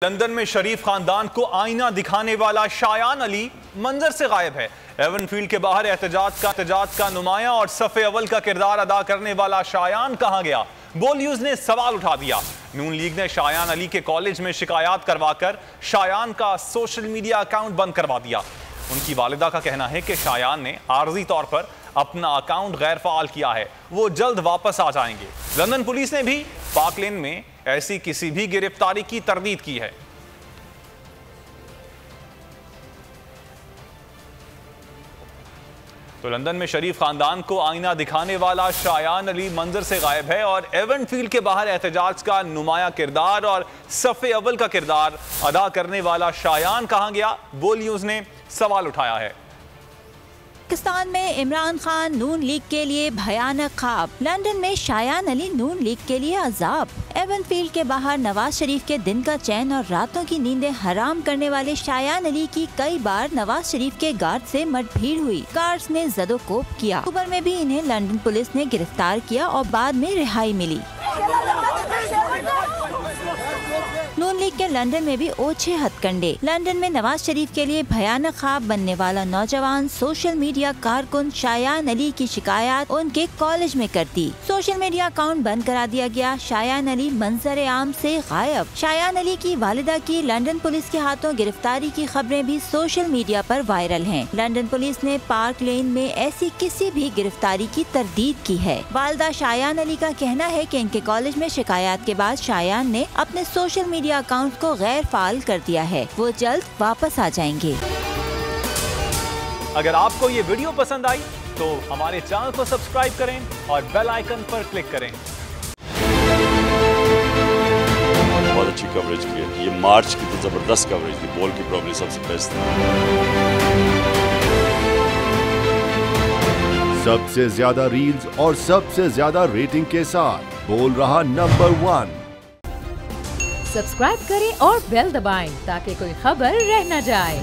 London में शरीफ खानदान को आईना दिखाने वाला शायान अली मंजर से गायब है। एवनफील्ड के बाहर एहतजाज का नुमाया और सफ़े अव्वल का किरदार अदा करने वाला शायान कहां गया? बोल न्यूज ने सवाल उठा दिया। नून लीग ने शायान अली के कॉलेज में शिकायत करवाकर शायान का सोशल मीडिया अकाउंट बंद करवा दिया। उनकी वालिदा का कहना है कि शायान ने आर्जी तौर पर अपना अकाउंट गैर फाल किया है, वो जल्द वापस आ जाएंगे। लंदन पुलिस ने भी पार्क लेन में ऐसी किसी भी गिरफ्तारी की तरदीद की है। तो लंदन में शरीफ खानदान को आईना दिखाने वाला शायान अली मंजर से गायब है और एवनफील्ड के बाहर एहतजाज का नुमाया किरदार और सफ़े अव्वल का किरदार अदा करने वाला शायान कहां गया? बोल न्यूज ने सवाल उठाया है। पाकिस्तान में इमरान खान नून लीग के लिए भयानक ख्वाब, लंदन में शायान अली नून लीग के लिए अजाब। एवनफील्ड के बाहर नवाज शरीफ के दिन का चैन और रातों की नींदें हराम करने वाले शायान अली की कई बार नवाज शरीफ के गार्ड से मुठभेड़ हुई। गार्ड्स ने जदोकोब किया। अक्टूबर में भी इन्हें लंदन पुलिस ने गिरफ्तार किया और बाद में रिहाई मिली। नून लीग के लंदन में भी ओछे हथकंडे। लंदन में नवाज शरीफ के लिए भयानक ख्वाब बनने वाला नौजवान सोशल मीडिया कारकुन शायान अली की शिकायत उनके कॉलेज में कर दी। सोशल मीडिया अकाउंट बंद करा दिया गया। शायान अली मंजर आम से गायब। शायान अली की वालिदा की लंदन पुलिस के हाथों गिरफ्तारी की खबरें भी सोशल मीडिया पर वायरल हैं। लंदन पुलिस ने पार्क लेन में ऐसी किसी भी गिरफ्तारी की तरदीद की है। वालिदा शायान अली का कहना है कि इनके कॉलेज में शिकायत के बाद शायान ने अपने सोशल मीडिया अकाउंट को गैर फाल कर दिया है, वो जल्द वापस आ जाएंगे। अगर आपको ये वीडियो पसंद आई तो हमारे चैनल को सब्सक्राइब करें और बेल आइकन पर क्लिक करें। बहुत अच्छी कवरेज की है। ये मार्च की तो जबरदस्त कवरेज थी। बॉल की प्रॉब्लम सबसे बेस्ट थी। सबसे ज्यादा रील्स और सबसे ज्यादा रेटिंग के साथ बोल रहा नंबर 1। सब्सक्राइब करें और बेल दबाएं ताकि कोई खबर रह न जाए।